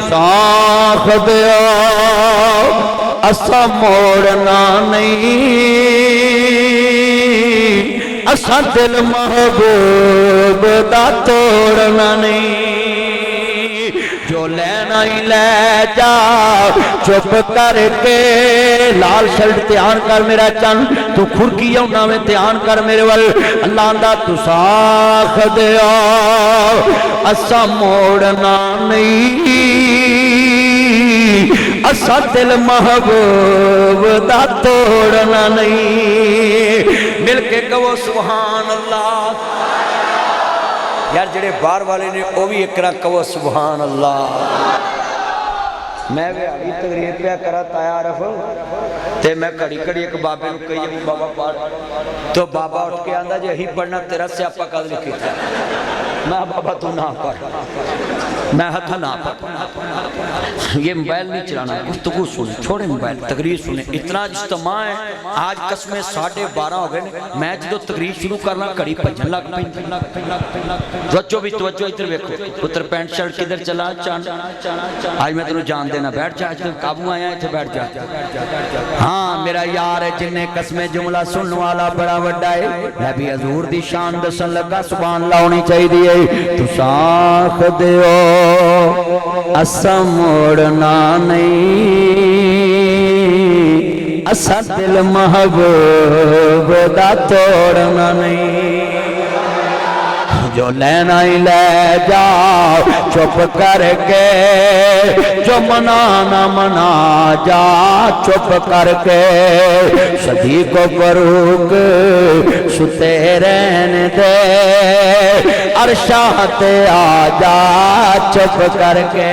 ساخ دیا اسا موڑنا نہیں، اسا دل محبوب دا توڑنا نہیں، جو لینا ہی لے جا چپ کر کے، لال شرٹ تیان کر میرا چن، تو کھرکی ہونا میں تیان کر میرے وال، اللہ دا تو ساخ دیا اسا موڑنا نہیں، اسا دل محبوب دا توڑنا نہیں، مل کے کہو سبحان اللہ۔ یار جڑے بار والے نے وہ بھی اکرا کہو سبحان اللہ۔ میں بھی آگی تقریر پہ کرا تایا عرف تے میں کڑی کڑی ایک بابے نو کہی جب بابا پاڑ تو بابا اٹھ کے آندہ جو ہی پڑھنا تیرا سیاپا قد لکھی تھا، میں بابا تو نہ پڑھ، میں ہتھا نہ پڑھ، یہ موبائل نہیں چلانا، گفتگو سنے، چھوڑے موبائل، تقریر سنے، اتنا اجتماع ہے، آج قسمیں 12:30 ہو گئے، میں جدو تقریر شروع کرنا کڑی پجن لگ پہ، توجہ بھی توجہ ادھر ویکھو، پتر پینٹ شرٹ کدھر چلا چاند، آج میں تنہوں جان دینا بیٹھ جا، آج قابو آیا ہے تھے بیٹھ جا، ہاں میرا یار ہے جنہیں قسمیں جملہ سننے والا بڑا وڈا ہے، میں بھی حضور دی شان دسن لگا، سبحان اللہ ہونی چاہی دیئے، تو ساخ دیو اسا موڑنا نہیں، اسا دل محبوب دا توڑنا نہیں، جو لینا ہی لے جاؤ چپ کر کے، جو منانا منا جا چپ کر کے، صدیق و فاروق ستے رہنے دے، عرشات آ جا چپ کر کے۔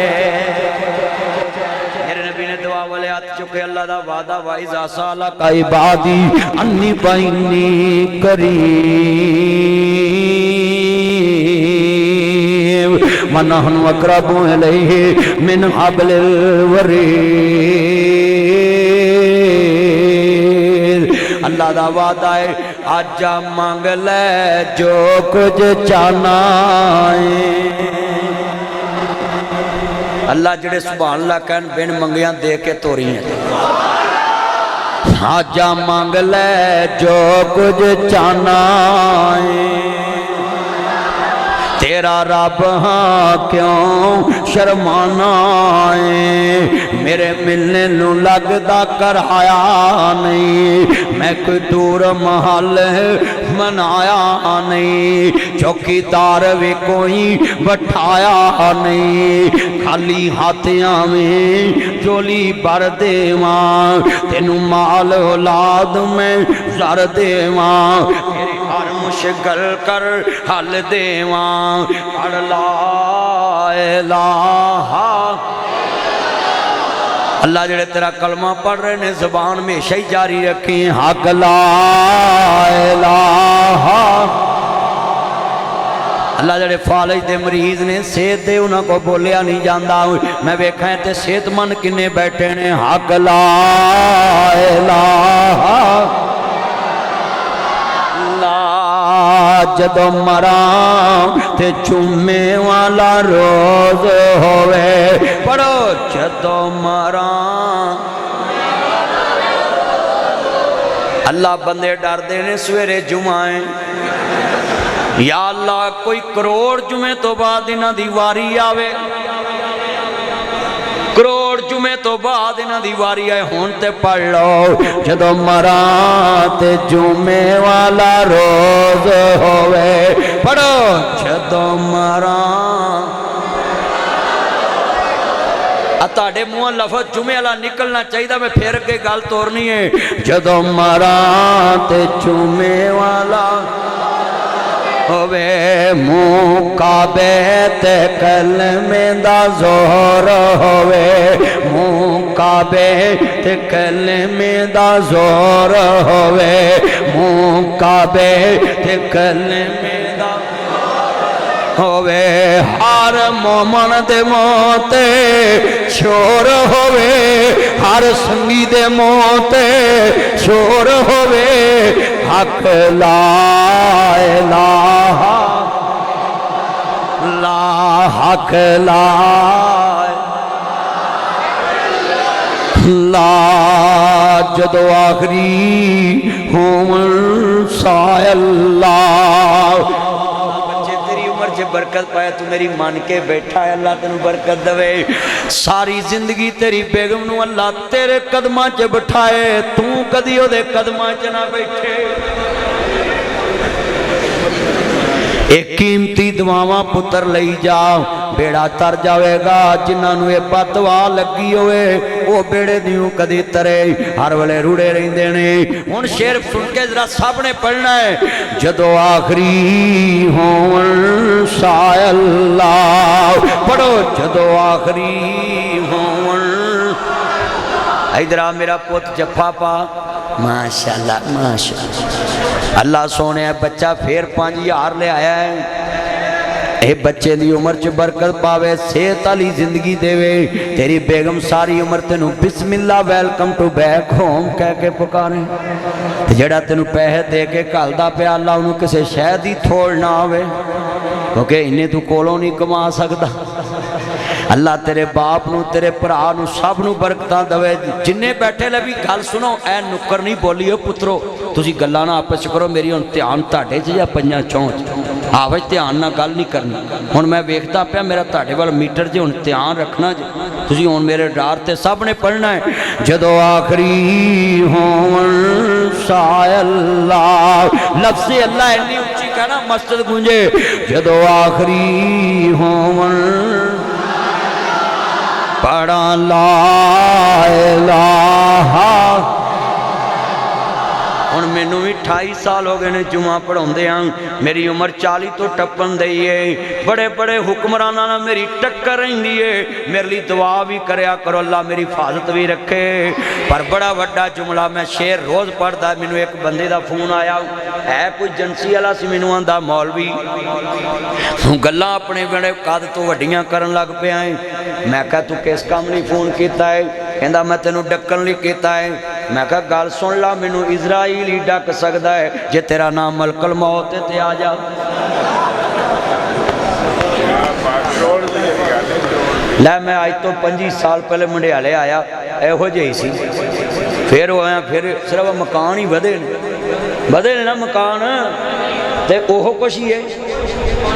میرے نبی نے دعا والے ہاتھ چکے، اللہ دا وعدہ وَإِذَا سَأَلَكَ عِبَادِي عَنِّي فَإِنِّي قَرِيبٌ وَنَحْنُ أَقْرَبُ إِلَيْهِ مِنْ حَبْلِ الْوَرِيدِ۔ اللہ دا وعدہ ہے آج جا مانگ لے جو کچھ چاہنا ہے، اللہ جڑے سبحان اللہ کہن بین منگیاں دے کے توری ہیں، آج جا مانگ لے جو کچھ چاہنا ہے، تیرا رب ہاں کیوں شرمانا ہے، میرے ملنے نو لگدا کرایا نہیں، میں کوئی دور محل منایا نہیں، چوکی دار بھی کوئی بٹھایا نہیں، خالی ہاتھیاں میں جولی بر دیواں، تینوں مال اولاد میں زر دیواں، تیری ہر مشکل کر حل دیواں، پڑھ لا الہ۔ اللہ جڑے تیرا کلمہ پڑھ رہے نے زبان میں ہی جاری رکھیں، حق لا الہ۔ اللہ جڑے فالج دے مریض نے صحت دے انہاں کو بولیا نہیں جاندہ، میں بیکھا ہے تے صحت مند کنے بیٹھے نے، حق لا الہ۔ جدو مرام تے چومے والا روز ہوئے، پڑھو جدو مرام، اللہ بندے ڈر دینے سویرے جمعائیں، یا اللہ کوئی کروڑ جمعے تو بعد انہاں دی واری آوے، کروڑ جمعے تو بعد انہاں دی واری آئے، ہون تے پڑھ لو جدو مرات جمعے والا روز ہوئے، پڑھو جدو مرات، اتاڑے منہ لفظ جمعے والا نکلنا چاہیے، میں پھر کے گال تورنی ہے، جدو مرات جمعے والا ہوئے، مقابے تے کلمے دا زور ہوئے، مقابے تے کلمے دا زور ہوئے، مقابے تے کلمے دا ہوئے، ہر مومن دے موتے شور ہوئے، ہر سنگی دے موتے شور ہوئے، حق لا الہ لا حق لا اللہ جدو آخری ہون سائے اللہ تیری عمر سے برکت پایا تو میری مان کے بیٹھا ہے اللہ تنو برکت دوے ساری زندگی تیری بیگم نو اللہ تیرے قدمہ چے بٹھائے تو کدیو دے قدمہ چے نہ بیٹھے ایک قیمتی دعاواں پتر لئی جاؤ بیڑا تر جاوے گا جنہاں نو یہ بدوا لگی ہوئے وہ بیڑے دیوں کدی ترے ہر والے روڑے رہیں دینے ان شیر سن کے ذرا سب نے پڑھنا ہے جدو آخری ہون سائے اللہ پڑھو جدو آخری ہون ادھرا میرا پوت جفا پا ماشاءاللہ ماشاءاللہ اللہ سونے بچہ پھر 5000 لے آیا ہے اے بچے دی عمر چ برکت پاوے صحت والی زندگی دے تیری بیگم ساری عمر تینوں بسم اللہ ویلکم ٹو بیک ہوم کہہ کے پکارے جڑا تینوں پیسے دے کے گھلدا پیا اللہ انہوں کسے شے دی تھوڑ نہ آوے کیونکہ انہیں تو کولوں نہیں کما سکدا اللہ تیرے باپ نو تیرے پرا نو سب نو برکتاں دوے جنہیں بیٹھے لے بھی گل سنو اے نکر نہیں بولیو پترو تسی گلاں نہ آپس کرو میری ہن دھیان تہاڈے چ یا پنجاں چونچ آوے دھیان نہ گل نہیں کرنی ہن میں ویکھدا پیا میرا تہاڈے وال میٹر جے ہن دھیان رکھنا جے تسی ہن میرے ڈار تے سب نے پڑھنا ہے جدو آخری ہون سائے اللہ لفظ اللہ اتنی اونچی کہنا مسجد گونجے جدو آخری ہون پڑھا لا الہ ہن مینوں بھی 28 سال ہو گئے نے جمعہ پڑھاؤندے ہاں میری عمر 40 تو ٹپن دئی ہے بڑے بڑے حکمراناں نال میری ٹکر رہندی ہے میرے لیے دعا بھی کریا کرو اللہ میری حفاظت بھی رکھے پر بڑا وڈا جملہ میں شعر روز پڑھدا مینوں ایک بندے دا فون آیا ہے کوئی جنسی والا سی مینوں آندا مولوی گلاں اپنے بڑے قد تو وڈیاں کرن لگ پیا ہے میں کہا تو کس کام لئی فون کیتا ہے کہندا میں تینوں ڈکن لئی کیتا ہے میں کہا گل سن لا مینوں اسرائیل ہی ڈک سکدا ہے جے تیرا نام ملک الموت تے آ جا لے میں آج تو 25 سال پہلے منڈیالے آیا ایہو جہی سی پھر ہویا پھر صرف مکان ہی بدے نا مکان تے اوہو کچھ ہی ہے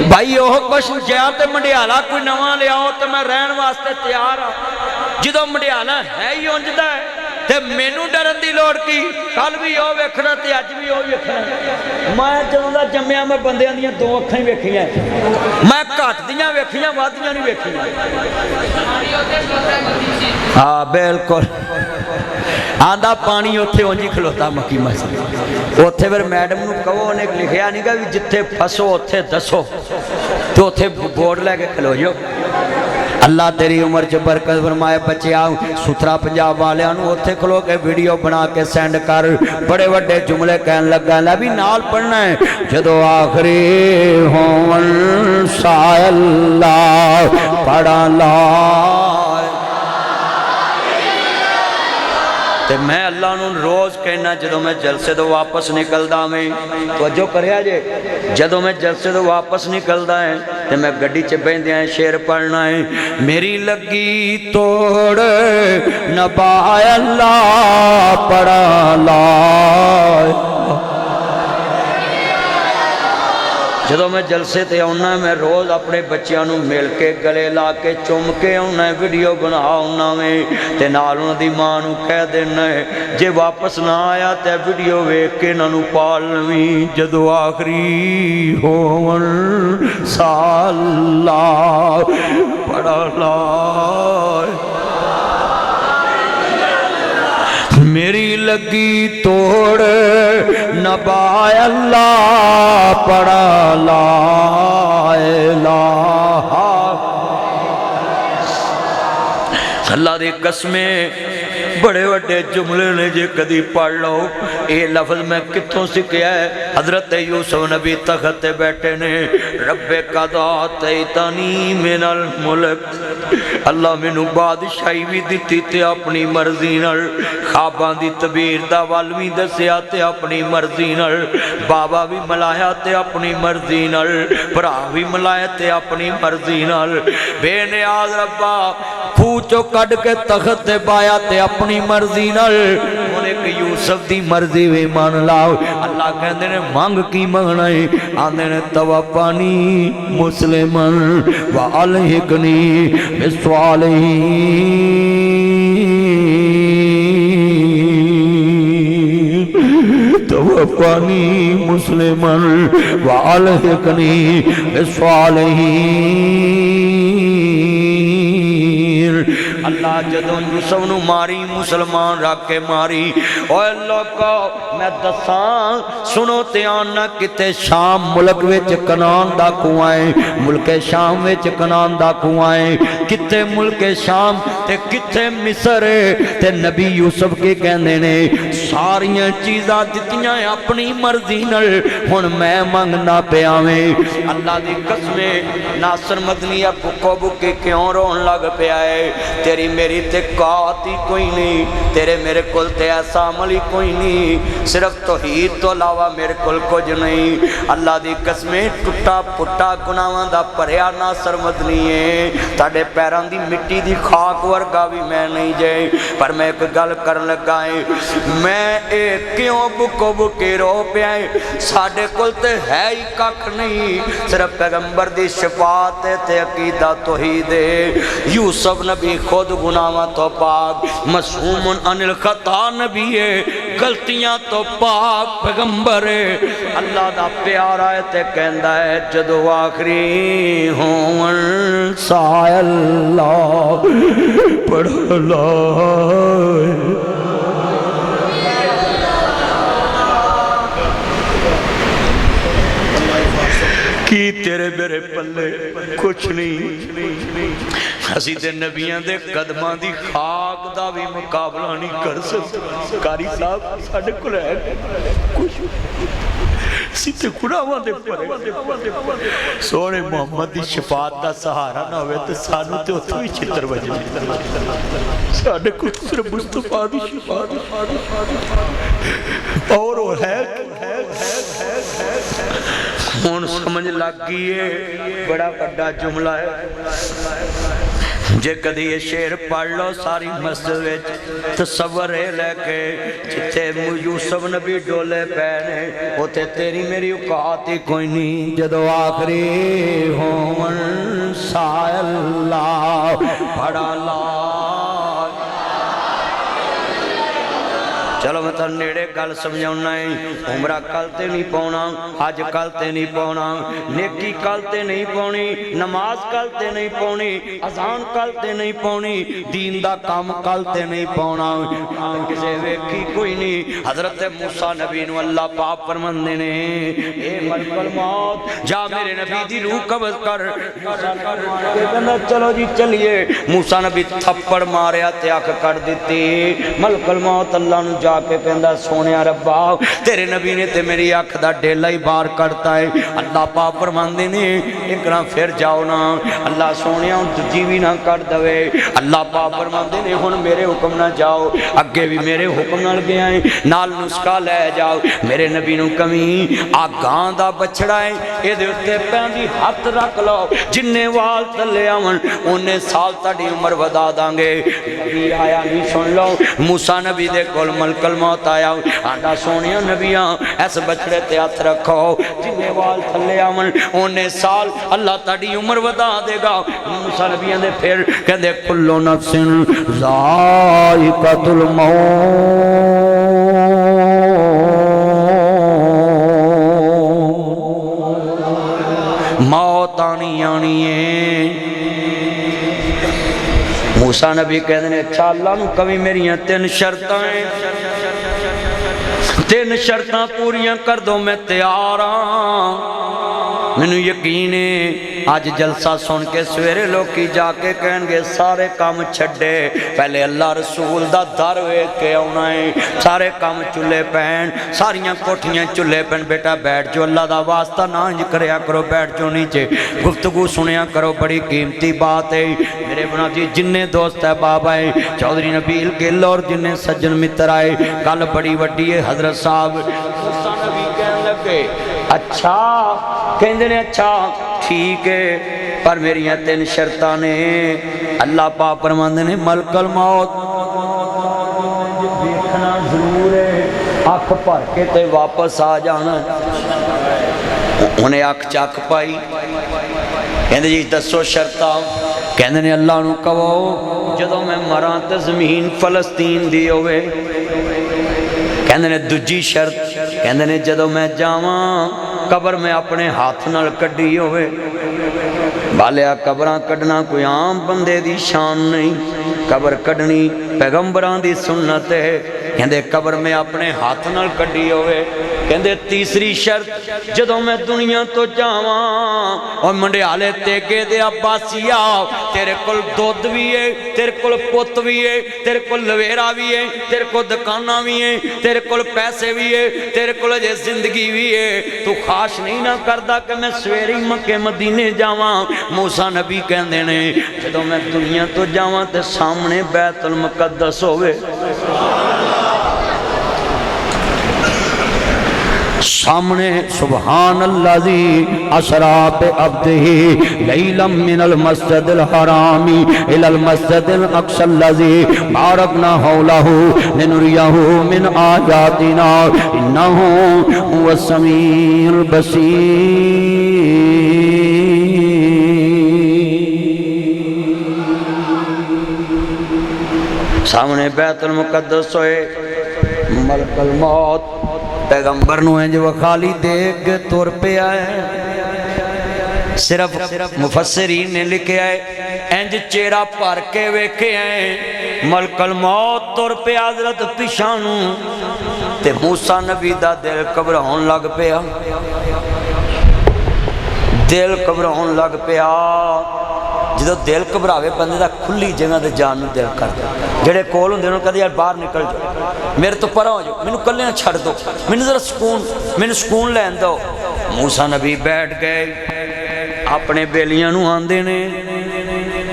بھائی اوہو کچھ جیا تے منڈیالا کوئی نواں لے آؤ تے میں رہن واسطے تیار ہاں جدو منڈیالا ہے ہی اونجدا ہے تے مینوں ڈرن دی لوڑ کی کل بھی او ویکھنا تے اج بھی او ویکھنا میں جدوں دا جمیا میں بندیاں دیاں 2 اکھاں ہی ویکھیاں میں گھٹ دیاں ویکھیاں وادیاں نہیں ویکھیاں ہاں بالکل آندہ پانی اوتھے اونجی کھلوتا مکی مسجد اوتھے پھر میڈم نو کہو نے لکھیا نہیں کہ جتھے پھسو اوتھے دسو تو اوتھے بورڈ لے کے کھلو جو اللہ تیری عمر چ برکت فرمائے بچے آؤ ستھرا پنجاب والیاں نو اوتھے کھلو کے ویڈیو بنا کے سینڈ کر بڑے وڈے جملے کہن لگا لے بھی نال پڑھنا ہے جدو آخری ہون سائے اللہ پڑھا لا تے میں اللہ نو روز کہنا جدو میں جلسے تو واپس نکلدا میں توجہ کریا جے جدو میں جلسے تو واپس نکلدا ہے تے میں گڈی چ بیندے ہیں شعر پڑھنا ہے میری لگی توڑ نبائے اللہ پڑھا لا جدو میں جلسے تے آنا ہے میں روز اپنے بچیاں نو مل کے گلے لا کے چوم کے آنا ہے ویڈیو بنا آنا میں تے نالوں دی ماں نو کہہ دینا ہے جے واپس نہ آیا تے ویڈیو ویکھ کے نانو پال لویں جدو آخری ہون سالہ پڑھا لا میری لگی توڑ نبائے اللہ پڑھا لا الہ اللہ دے قسمیں بڑے وڈے جملے نے جے کدی پڑھ لو اے لفظ میں کتھوں سکھیا ہے حضرت یوسف نبی تخت بیٹھے نے رب قضا تیتنی من الملک اللہ مینوں بادشاہی بھی دتی تے اپنی مرضی نال خواباں دی تعبیر دا ول وی دسیا تے اپنی مرضی نال بابا بھی ملایا تے اپنی مرضی نال بھرا بھی ملایا تے اپنی مرضی نال بے نیاز ربا خو چو کڈ کے تخت تے پایا تے اپنی مرضی نال ہن ایک یوسف دی مرضی وی مان لاؤ اللہ کہندے نے مانگ کی منگنا ہے آندے نے توفانی مسلمن والحقنی بالصالحین توفانی مسلمن والحقنی بالصالحین اللہ جدوں یوسف نو ماری مسلمان رکھ کے ماری اوے لوکو میں دساں سنو تے آنا کتے شام ملک وچ کنان دا کنوائیں ملک شام وچ کنان دا کنوائیں کتے ملک شام تے کتے مصر تے نبی یوسف کے کہندے نے ساریاں چیزاں دتیاں اپنی مرضی نال ہن میں منگنا پیاویں اللہ دی قسم ناصر مدنی بکو بکے کیوں رون لگ پیا ہے تیری میری تے قوت ہی کوئی نہیں تیرے میرے کل تے ایسا عمل ہی کوئی نہیں صرف توحید تو علاوہ میرے کل کچھ نہیں اللہ دی قسمیں ٹوٹا پٹا گناہاں دا پریا ناصر مدنی ہے تاڑے پیران دی مٹی دی خاک ورگا بھی میں نہیں جائے پر میں ایک گل کر لگائیں میں ایک کیوں بکو بکے رو پہ آئے ساڑے کل تے ہے ہی کک نہیں صرف پیغمبر دی شفاعت تے عقیدہ توحید یوسف نبی خود گناہاں تو پاک معصوم عن الخطا نبی ہے غلطیاں تو پاک پیغمبر ہے اللہ دا پیارا ہے تے کہندا ہے جدو آخری ہون سائے اللہ پڑھ لا کی تیرے میرے پلے کچھ نہیں اسی تے نبیان دے قدماں دی خاک دا بھی مقابلہ نہیں کر سکتے کاری صاحب ساڑھے کل ہے کچھ سیتے گناہاں دے پرے سونے محمد دی شفاعت دا سہارا نہ ہوئے تو سانو تے اتھو ہی چھتر وجہ ساڑھے کل صرف مصطفیٰ دی شفاعت اور ہے ہون سمجھ لگ گئے بڑا بڑا جملہ ہے جے کدھی یہ شعر پڑھ لو ساری مسجد وچ تصور ہے لے کے جتے یوسف نبی ڈولے پہنے ہوتے تیری میری اوقات ہی کوئی نہیں جدو آخری ہون سائے اللہ پڑھا لا چلو میں تر نیڑے گل سمجھونا ہے عمرہ کلتے نہیں پونا حج کلتے نہیں پونا نیکی کلتے نہیں پونی نماز کلتے نہیں پونی اذان کلتے نہیں پونی دین دا کام کلتے نہیں پونا کسے ویکھی کوئی نہیں حضرت موسیٰ نبی نو اللہ پاک فرماندے نے اے ملک الموت جا میرے نبی دی روح قبض کر چلو جی چلیے موسیٰ نبی تھپڑ ماریا تے آنکھ کر دیتی ملک الموت اللہ نو جا کے کہندہ سونے ربا تیرے نبی نے تے میری آنکھ دا ڈیلا ہی بار کرتا ہے اللہ پاک فرماندے نے اکرام پھر جاؤ نا اللہ سونے ہوں جیوی نہ کر دوے اللہ پاک فرماندے نے ہن میرے حکم نہ جاؤ اگے بھی میرے حکم نہ لگے آئیں نال نسخہ لے جاؤ میرے نبی نو کمی آگاں دا بچڑا ہے اے دے اتے پیندی ہاتھ رکھ لو جننے وال تلے آمن انہیں سال تاڑی عمر ودا دانگے نبی آیا نہیں سن لو موسیٰ نبی دے کول ملک الموت آیا آنڈا سونیاں نبیاں ایسے بچڑے تے ہاتھ رکھو جنہیں وال تھلے آمن انہیں سال اللہ تاڑی عمر ودا دے گا موسیٰ نبیاں دے پھر کہندے کلو نفس ذائقۃ الموت موت آنی آنی ہے موسیٰ نبی کہتے ہیں اچھا اللہ نو کبھی میریاں 3 شرطاں ہیں 3 شرطاں پوریاں کر دو میں تیار ہاں میں یقین ہے آج جلسہ سن کے سویرے لوکی جا کے کہیں گے سارے کام چھڑے پہلے اللہ رسول دا در ویکھ کے آنا ہے سارے کام چلے پہن ساریاں کوٹھیاں چلے پہن بیٹا بیٹھ جو اللہ دا واسطہ نہ انج کریا کرو بیٹھ جو نیچے گفتگو سنیا کرو بڑی قیمتی بات ہے میرے بنا جی جننے دوست ہے بابا ہے چودھری نبیل گل اور جننے سجن متر آئے گل بڑی وڈی ہے حضرت صاحب موسیٰ نبی کہنے لگے اچھا کہندے نے اچھا ٹھیک ہے پر میری تین شرطاں نے اللہ پاک فرماندے نے ملک الموت دیکھنا ضرور ہے اکھ بھر کے تے واپس آ جانا انہیں اکھ چک پائی کہندے جی دسو شرطاں کہندے نے اللہ نو کہو جدوں میں مراں تے زمین فلسطین دی ہوئے کہندے نے دوجی شرط کہندے نے جدوں میں جاواں قبر میں اپنے ہاتھ نال کڈی ہوئے بالیا قبراں کڈنا کوئی عام بندے دی شان نہیں قبر کڈنی پیغمبران دی سنت ہے کہندے قبر میں اپنے ہاتھ نال کڈی ہوئے کہندے تیسری شرط جدوں میں دنیا تو جاواں اور منڈیالے تیگے دے عباسیا تیرے کول دودھ بھی ہے تیرے کول پت بھی ہے تیرے کول لویرا بھی ہے تیرے کول دکانہ بھی ہے تیرے کول پیسے بھی ہے تیرے کول جے زندگی بھی ہے تو خواہش نہیں نہ کردا کہ میں سویری مکے مدینے جاواں موسیٰ نبی کہندے نے جدوں میں دنیا تو جاواں تے سامنے بیت المقدس ہوئے سامنے سبحان اللذی اسرا بعبدہ لیلا من المسجد الحرام الى المسجد الاقصى الذی بارکنا حولہ لنریہ من آیاتنا انہ هو السمیع البصیر سامنے بیت المقدس ہوئے ملک الموت پیغمبر نو انج وخالی دیکھ تور پہ آئے صرف مفسرین نے لکھے آئے انج چہرہ پار کے ویکھے آئے ملک الموت تور پہ حضرت پیشانو تے موسیٰ نبی دا دل قبرہون لگ پیا دل قبرہون لگ پیا جدو دل قبراوے بندے دا کھلی جگہ دے جان نو دل کر دے جڑے کول ہوندے انہوں کہتے یار باہر نکل جاؤ میرے تو پرا ہو جاؤ میں نے کلیاں چھڑ دو میں نے ذرا سکون لین دو موسیٰ نبی بیٹھ گئے اپنے بیلیاں نو آندے نے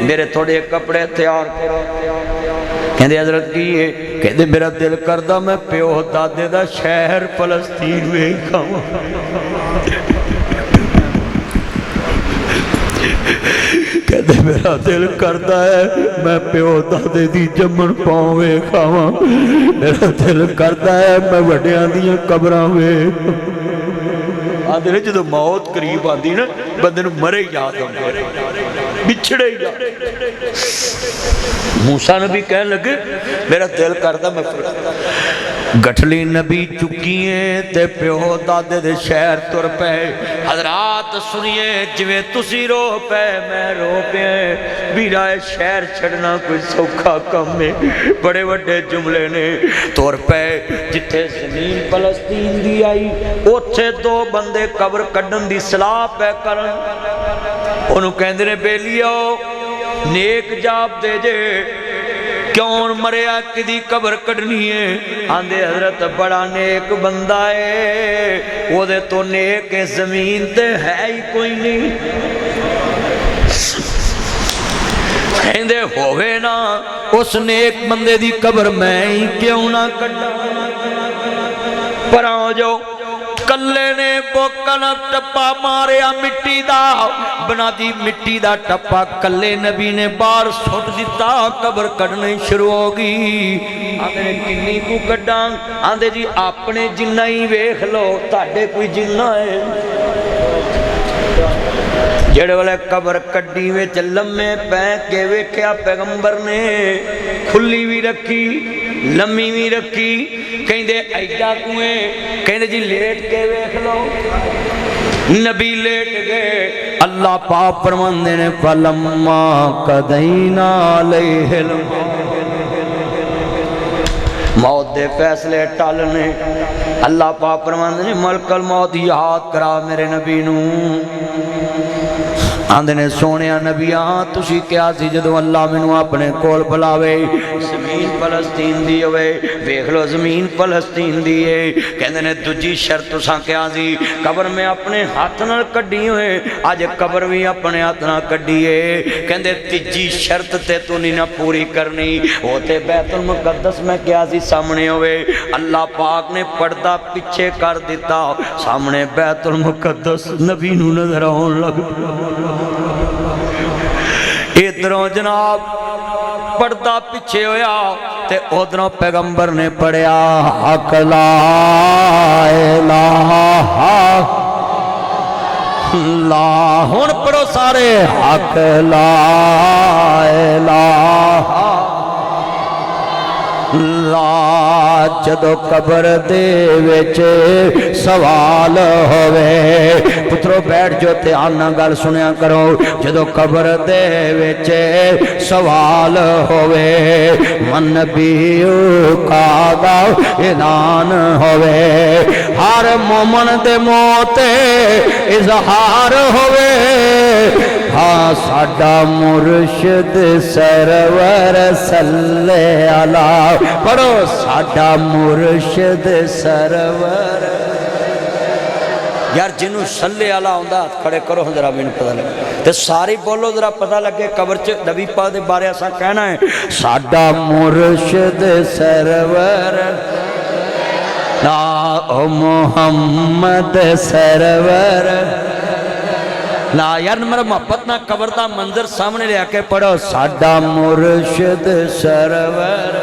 میرے تھوڑے کپڑے تیار کرو کہندے حضرت کی ہے کہندے میرا دل کردہ میں پیو دادے دا شہر فلسطین ویکھاں کہتے میرا دل کرتا ہے میں پیو دادے دی جمن پاؤں کھاواں میرا دل کرتا ہے میں وڈیاں دیاں قبراں آدھے نے جدو موت قریب آدھی نا بندے نو مرے یاد آدھے بچھڑے یاد موسیٰ نبی کہنے لگے میرا دل کرتا میں گٹھلی نبی چکی ہیں تے پیو دادے دے شہر تر پہ حضرات سنیے جویں تسی رو پہ میں رو پہ بیرائے شہر چھڑنا کوئی سوکھا کم ہے بڑے بڑے جملے نے تر پہ جتھے زمین فلسطین دی آئی اتھے دو بندے قبر کڈن دی صلاح پہ کرن انہوں کہندے نے بیلیو نیک جاب دے جے کیوں مریا کدی قبر کڈنی ہے آندے حضرت بڑا نیک بندہ ہے وہ دے تو نیک زمین تے ہے ہی کوئی نہیں کہندے ہوئے نا اس نیک بندے دی قبر میں ہی کیوں نہ کڈا پر آؤ جو کلے نے بوکنا ٹپا ماریا مٹی دا بنا دی مٹی دا ٹپا کلے نبی نے بار سٹ دیتا قبر کڑنے شروع ہوگی آندے کنی کو کڑاں آندے جی اپنے جنہ ہی ویکھ لو تاڑے کوئی جنہ ہے جڑے والے قبر کڑی وے چلمے پینک کے ویکھیا پیغمبر نے کھلی بھی رکھی لمی بھی رکھی کہیں دے ایڈا کوئیں کہیں دے جی لیٹ کے ویکھ لو نبی لیٹ گئے اللہ پاک فرماندے نے فَلَمَّا قَدَيْنَا عَلَيْهِ موت دے فیصلے ٹالنے اللہ پاک فرماندے نے ملک الموت یاد کرا میرے نبی نو آندے نے سونیا نبیاں تُسی کیا سی جدو اللہ منو اپنے کول بلاوے زمین فلسطین دی ہوئے ویکھ لو زمین فلسطین دی ہے کہندے نے دوجی شرط تساں کیا سی قبر میں اپنے ہاتھ نال کڈی ہوئے اج قبر بھی اپنے ہاتھ نال کڈی ہے کہندے تیجی شرط تے تو نہیں نہ پوری کرنی وہ تے بیت المقدس میں کیا سی سامنے ہوئے اللہ پاک نے پردہ پیچھے کر دیتا سامنے بیت المقدس نبی نو نظر آن لگ ادھروں جناب پردہ پیچھے ہویا تے ادھروں پیغمبر نے پڑھیا حق لا الہ لا ہن پڑھو سارے حق لا الہ لا جدو قبر دے وچ سوال ہوئے پترو بیٹھ جو دھیان نال گل سنیا کرو جدو قبر دے وچ سوال ہوئے من نبیو کا دا اعلان ہوئے ہر مومن دے موت اظہار ہوئے ہاں ساڈا مرشد سرور صلی اللہ پڑھو ساڈا مرشد سرور یار جنہوں صلی اللہ ہوندہ کھڑے کرو ذرا میں پتہ لگے تے ساری بولو ذرا پتہ لگے قبر چ نبی پاک دے بارے ایسا کہنا ہے ساڈا مرشد سرور لا محمد سرور لا یار میرا محبت نہ قبر دا منظر سامنے لے کے پڑھو ساڈا مرشد سرور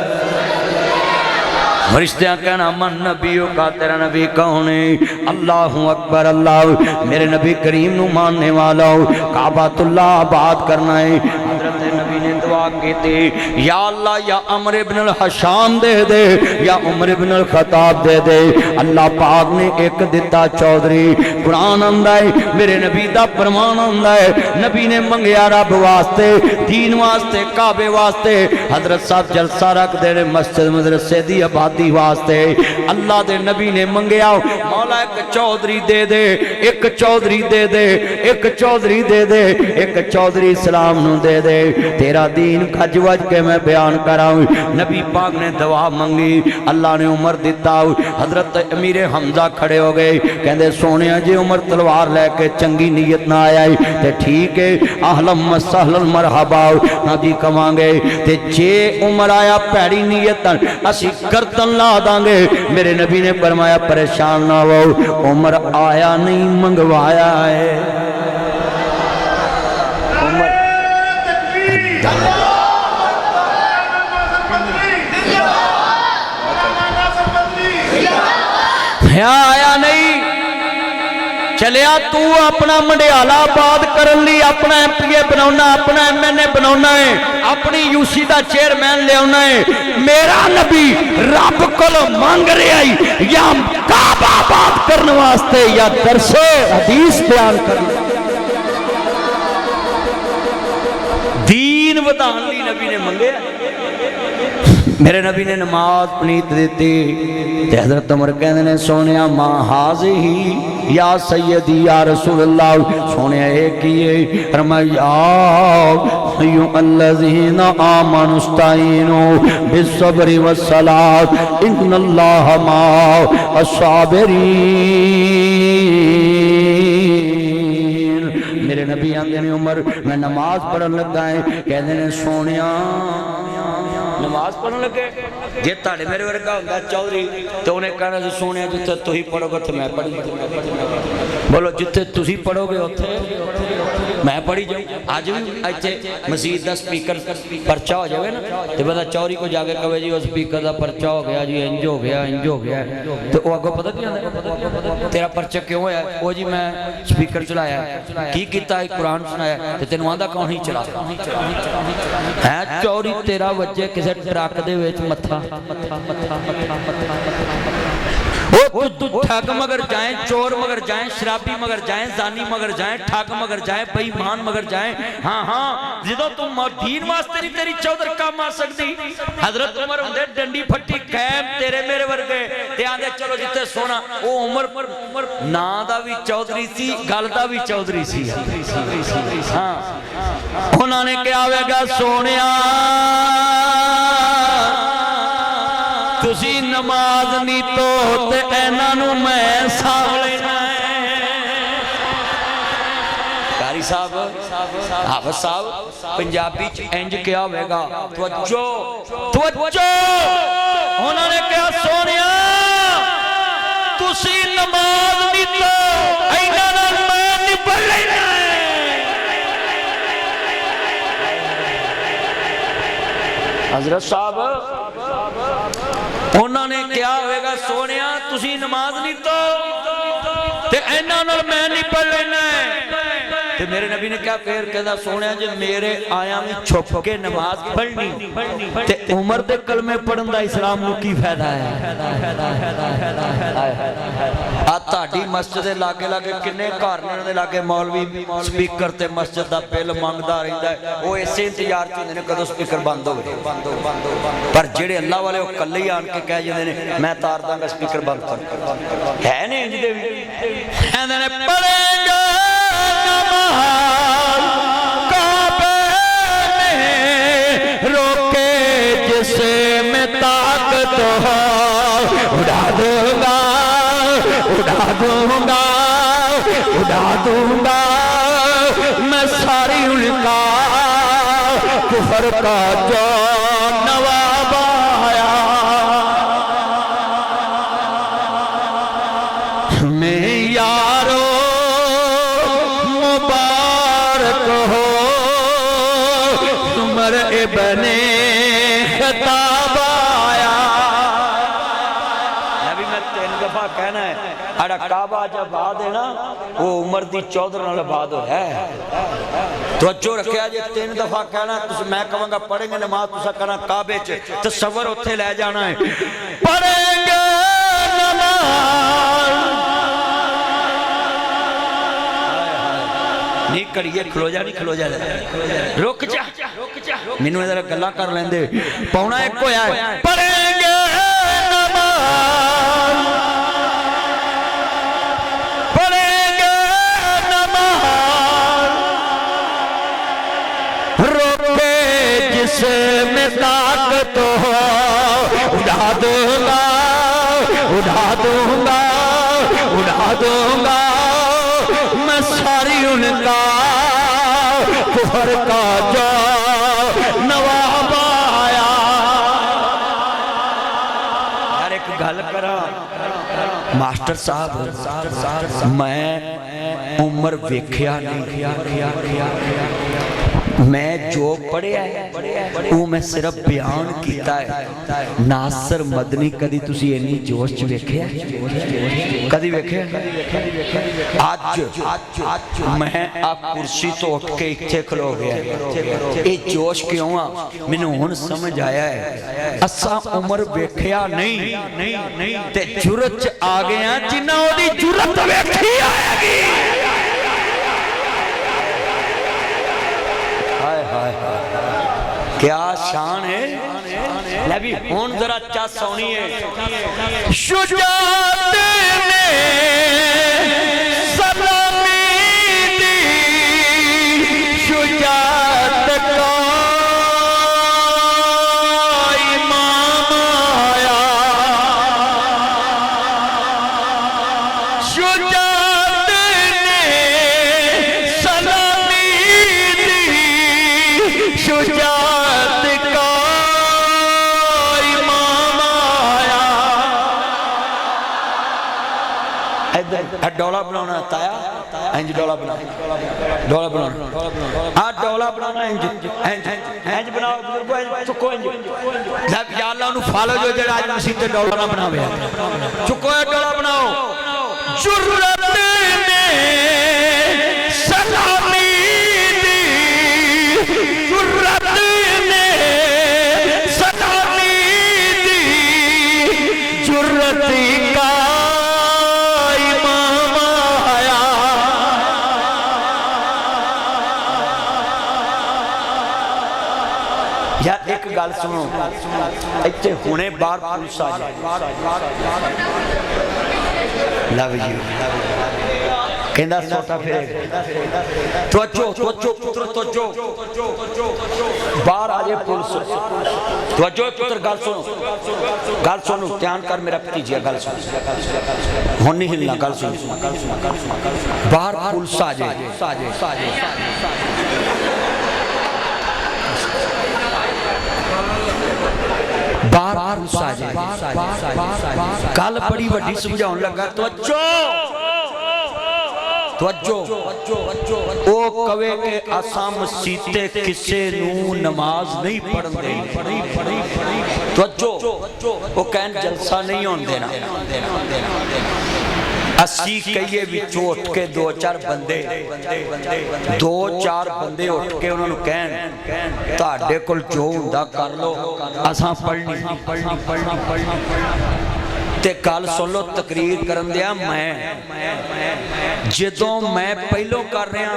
فرشتیاں کہنا من نبیوں کا تیرا نبی کون ہے اللہ اکبر اللہ میرے نبی کریم نو ماننے والا ہو کعبۃ اللہ آباد کرنا ہے حضرت نبی نے دعا کی تھی یا اللہ یا عمر ابن الحشام دے دے یا عمر ابن الخطاب دے دے اللہ پاک نے ایک دیتا چودھری قرآن آندا ہے میرے نبی دا فرمان آندا ہے نبی نے منگیا رب واسطے دین واسطے کعبے واسطے حضرت صاحب جلسہ رکھ دے مسجد مدرسے دی آبادی واسطے اللہ دے نبی نے منگیا مولا ایک چودھری دے دے ایک چودھری دے دے ایک چودھری دے دے ایک چودھری اسلام نو دے دے تیرا دین کھج وج کے میں بیان کراؤں نبی پاک نے دعا منگی اللہ نے عمر دیتا حضرت امیر حمزہ کھڑے ہو گئے کہندے سونیا جی عمر تلوار لے کے چنگی نیت نہ آیا تے ٹھیک ہے اہلم مسہل مرحبا نبی کمان گے تے جے عمر آیا پیڑی نیت اسی گردن لا دانگے میرے نبی نے فرمایا پریشان نہ ہو عمر آیا نہیں منگوایا ہے عمر آیا نہیں چلیا تو اپنا منڈیالہ آباد کرن لی اپنا ایم پی اے بناونا اپنا ایم این اے بناونا ہے اپنی یو سی دا چیئرمین لے آنا ہے میرا نبی رب کل مانگ رہے آئی یا کعبہ آباد کرنے واسطے یا درس حدیث بیان کرنے دین ودان لی نبی نے منگے میرے نبی نے نماز پنیت دیتی تے حضرت عمر کہنے نے سونیا ما حاضی ہی یا سیدی یا رسول اللہ سونیا ایک کیے فرمایا ایو الذین آمنوا استعینوا بالصبر والصلاۃ ان اللہ مع الصابرین میرے نبی آندے نے عمر میں نماز پڑھن لگا ہے کہنے نے سونیا نماز پڑھنے لگے جی تاڑے میرے ورگا ہوندہ چودھری تو انہیں کہنا جو سونے جتے تو ہی پڑھو گے تو میں پڑھی بولو جتے تو ہی پڑھو گے ہوتے میں پڑھی جاؤں آج بھی آئیتے مزید دا سپیکر پرچا ہو جاوے نا تو بدا چوری کو جاگے کہوے جی وہ سپیکر دا پرچا ہو گیا جی انج ہو گیا انج ہو گیا تو وہ آگو پتہ کیا ہے تیرا پرچا کیوں ہے وہ جی میں سپیکر چلایا ہے کی کیتا ہے قرآن سنایا تو تینوں آندہ کون ہی چلا ہے چوری تیرا وجہ کسے ٹرک دے ویچ متھا تو ٹھگ مگر جائیں چور مگر جائیں شرابی مگر جائیں زانی مگر جائیں ٹھگ مگر جائیں بے ایمان مگر جائیں ہاں ہاں جدو تم دین واسطے نہیں تیری چودھر کام آ سکتی حضرت عمر ہوندے ڈنڈی پھٹی قیم تیرے میرے ورگے تے آندے چلو جتے سونا او عمر نا دا بھی چودھری سی گل دا بھی چودھری سی ہاں انہوں نے کیا ہوئے گا سونیا تسی نماز نہیں تو تے اینانو میں ساو لینا ہے کاری صاحب حافظ صاحب پنجابی انج کیا ہوئے گا توجہ انہوں نے کیا سونیا تسی نماز نہیں تو اینانو میں نبھر لینا ہے حضرت صاحب انہوں نے کیا ہوئے گا سونیا تسی نماز نہیں تو تے اینا نال میں نہیں پڑھ لینا ہے تے میرے نبی نے کیا پھر کہتا سونیا جے میرے آیا میں چھپ کے نماز پڑھنی تے عمر دے کلمے پڑھن دا اسلام نو کی فائدہ ہے تہاڈی مسجد دے لاگے لاگے کنے گھر نے دے لاگے مولوی سپیکر تے مسجد دا بل منگدا رہندا ہے وہ ایسے انتظار تے نے کدوں سپیکر بند ہوے پر جڑے اللہ والے وہ کلے ہی آن کے کہہ جاندے نے میں تار داں گا سپیکر بند کر ہے نہیں انج دے وی کہندے نے پڑھیں گے نماز کعبے میں روکے جسے میں طاقت ہو اڑا دوں گا اڑا دوں گا اڑا دوں گا میں ساری ان کا کفر کا جو نواب آیا میں یارو مبارک ہو عمر ابن خطاب آیا نبی میں 3 دفعہ کہنا ہے اڑا کعبہ جب آ دینا وہ عمر دی 14 نال بعد ہو ہے توجہ رکھیا جے 3 دفعہ کہنا میں کہوں گا پڑھیں گے نماز تسا کہنا کعبے چ تصور اوتھے لے جانا ہے پڑھیں گے نماز نہیں کڑیے کھلو جا نہیں کھلو جا رک جا مینوں ذرا گلاں کر لیندے پونا ایک ہویا ہے پڑھیں گے نماز پڑھیں گے نماز روکے جسے میں طاقت ہو اڑا دوں گا اڑا دوں گا اڑا دوں گا میں ساری ان کا کفر کا جو نواب آیا یار ایک گل کرا ماسٹر صاحب میں عمر ویکھیا نہیں میں جو پڑھیا ہے وہ میں صرف بیان کیتا ہے ناصر مدنی کدی تسی اینی جوش چ ویکھیا کدی ویکھیا آج میں آپ کرسی تو اٹھ کے اتھے کھلو گیا اے جوش کیوں آ مینوں ہن سمجھ آیا ہے اساں عمر ویکھیا نہیں تے جرت چ آ گئے ہیں جنہاں اودی جرت ویکھی آئے گی کیا شان ہے نبی ہون ذرا چا سونی ہے شجاعت نے سلامی دی شجاعت کا امام آیا شجاعت نے سلامی دی شجاعت ڈولا بنانا تایا انج ڈولا بنانا ڈولا بنانا ہاں ڈولا بنانا انج بناؤ بزرگو انج چکو انج یا اللہ انہوں فالو جو جڑا آج مسیح تے ڈولا نہ بناوے چکو ہے ڈولا بناؤ جرت نے سلامی دی جرت نے سلامی دی جرت کا یار ایک گل سنو ایتھے ہونے بار پولیس آ جائے لو یو کہندہ سوٹا پھرے توجہ پتر توجہ بار آجے پولیس توجہ پتر گل سنو تیان کر میرا پتیجیا گل سنو ہون نہیں ہلنا گل سنو بار پولیس آ جائے بار پولیس آ جائے کل بڑی وڈی سمجھاؤں لگا توجہ توجہ او کوے کہ اساں مسیتے کسے نو نماز نہیں پڑھن دے توجہ او کہن جلسہ نہیں ہون دینا اسی کہیے بھی چوٹ کے دو چار بندے اٹھ کے انہوں نے کہن تاڑے کل جو ہندہ کر لو اساں پڑھنی تے کال سن لو تقریر کرن دیا میں جدوں میں پہلو کر رہا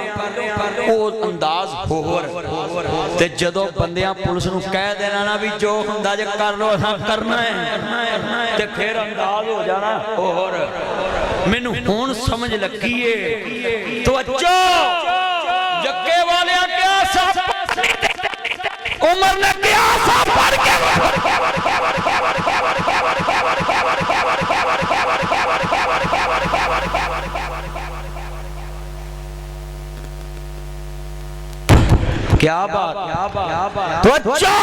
او انداز بھور تے جدوں بندیاں پولیس نو کہہ دینا نا بھی جو ہندہ جے کر لو اساں کرنا ہے تے پھر انداز ہو جانا اور میں نے ہون سمجھ لگیے توجہ جکے والے کیا سب عمر نے کیا سب پڑھ کے کیا بات توجہ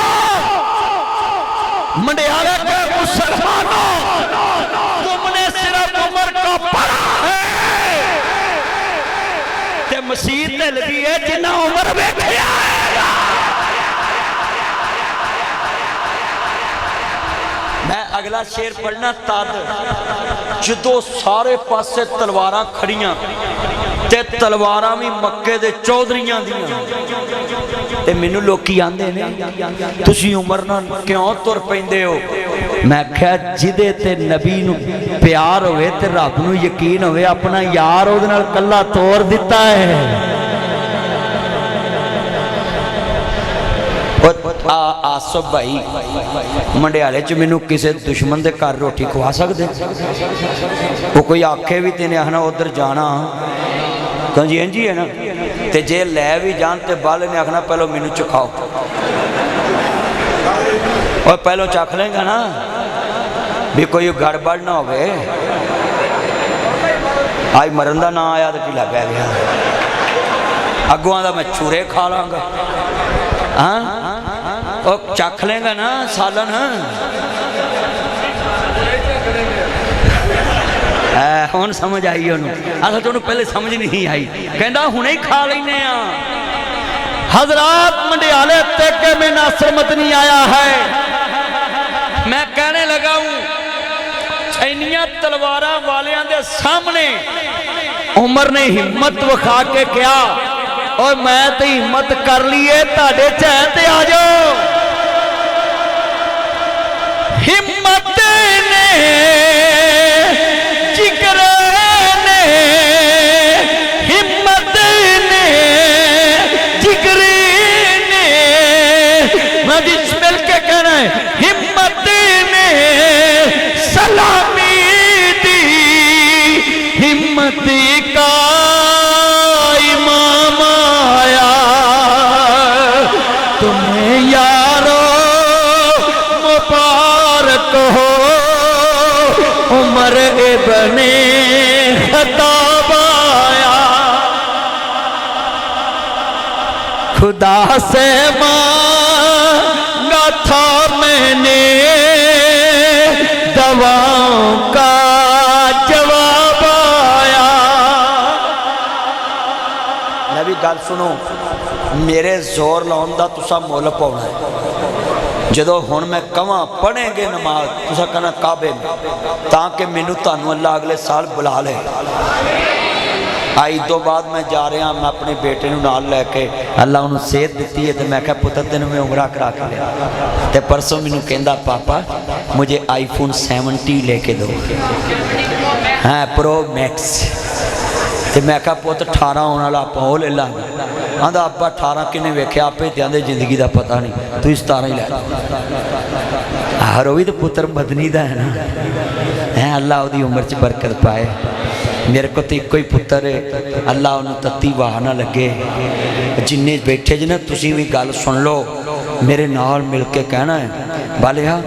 منڈیالے کے مسلمانوں تم نے صرف عمر کو پڑھا ہے تے مسیح تے لگی ہے جنہ عمر بیٹھے آئے میں اگلا شیر پڑھنا تاد جدو سارے پاسے تلواراں کھڑیاں تے تلواراں بھی مکے دے چودھریاں دیاں تے منو لوکی آندے نے تسی عمر نہ کیوں تر پیندے ہو میں کہا جدے تے نبی نو پیار ہوئے تے رب نو یقین ہوئے اپنا یار ہو دنال کلہ توڑ دیتا ہے آسف بھائی منڈیالے چ مینوں کسے دشمن دے گھر روٹی کھوا سکدے وہ کوئی آکھے بھی تینے آنا ادھر جانا تو جی انجی ہے نا تے جے لے بھی جان تے بالے نے آکھنا پہلو مینوں چکھاؤ اور پہلو چکھ لیں گا نا بھی کوئی گڑبڑ نہ ہوئے آج مرندہ نہ آیا تو پیلا پہ گیا اگوان دا میں چورے کھا لوں گا اور چکھ لیں گا نا سالن ہون سمجھ آئی انہوں اصلا تو انہوں پہلے سمجھ نہیں آئی کہندہ ہنے ہی کھا لینے ہیں حضرات منڈیالے تیکے میں ناصر مدنی آیا ہے میں کہنے لگا ہوں چھینیاں تلوارہ والیاں دے سامنے عمر نے ہمت وکھا کے کیا اور میں تے ہمت کر لیے تاڑے چہتے آجو ہمت نے جگر نے ہمت نے جگر نے میں جس مل کے کہنا ہے ہمت نے سلامی دی ہمت کا امام آیا تمہیں یارو مبارک ہو عمر ابن خطاب آیا خدا سے مانگا تھا میں نے دعاؤں کا جواب آیا نبی گل سنو میرے زور لاؤں دا تسا مول پاؤنا ہے جدو ہون میں کماں پڑھیں گے نماز تسا کہنا کعبے میں تاکہ منو تانو اللہ اگلے سال بلا لے آئی دو بعد میں جا رہا ہوں میں اپنے بیٹے نو نال لے کے اللہ انہوں صحت دیتی ہے تو میں کہا پتر دنوں میں عمرہ کرا کے لیا تے پرسوں منو کہندہ پاپا مجھے آئی فون 70 لے کے دو ہاں پرو میکس تے میں کہا پتر 18 ہونا لاپا ہو لے لیں آندھا ابا 18 کنے ویکھے آپ پہ دیاندے زندگی دا پتہ نہیں تو اس 17 ہی لے ہروی تو پتر مدنی دا ہے نا اللہ دی عمر چ برکت پائے میرے کو تو کوئی پتر ہے اللہ انہوں تتی واہ نہ لگے جنہیں بیٹھے جنہیں تسی بھی گل سن لو میرے نال مل کے کہنا ہے بالیا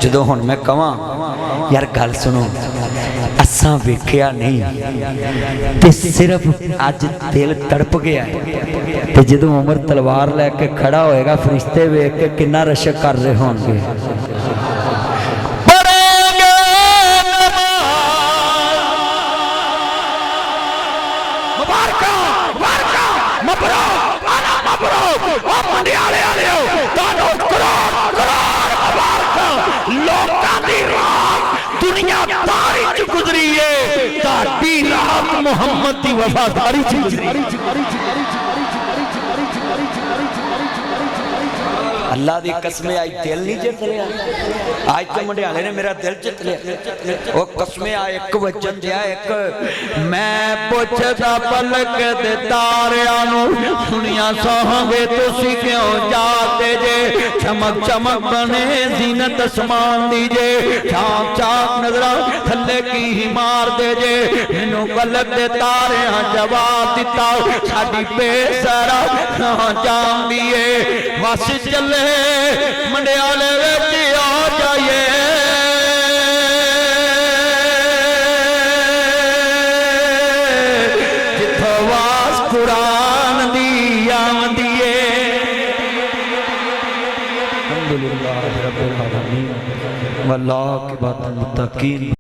جدو ہن میں کہاں یار گل سنو اساں ویکھیا نہیں تے صرف اج دل تڑپ گیا ہے تے جدو عمر تلوار لے کے کھڑا ہوئے گا فرشتے ویکھ کے کنا رشک کر رہے ہوں گے مبروک انا مبروک او منڈیالے والےو تانوں کروڑ کروڑ مبارک لوکاں دی رات دنیا داری چ گزری ہے تہاڈی رات محمد دی وفاداری چ گزری اللہ دی قسمیں آج دل نہیں جت لیا آج تو منڈیالے نے میرا دل جت لیا وہ قسمیں آئے ایک وجن دیا ایک میں پوچھتا پلک دے تاریانو دنیا سوہنگے تسی کیوں جاتے جے چمک چمک بنے زینت اسمان دیجے چاک چاک نظرہ تھلے کی ہی مار دے جے انہوں پلک دے تاریاں جواب دیتا ساڑی بے سارا جان دیئے واسی چلے منڈیالے ویچی آ جائیے جتھو واس قرآن دی آن دیئے الحمدللہ رب العالمین واللہ کی بات متقین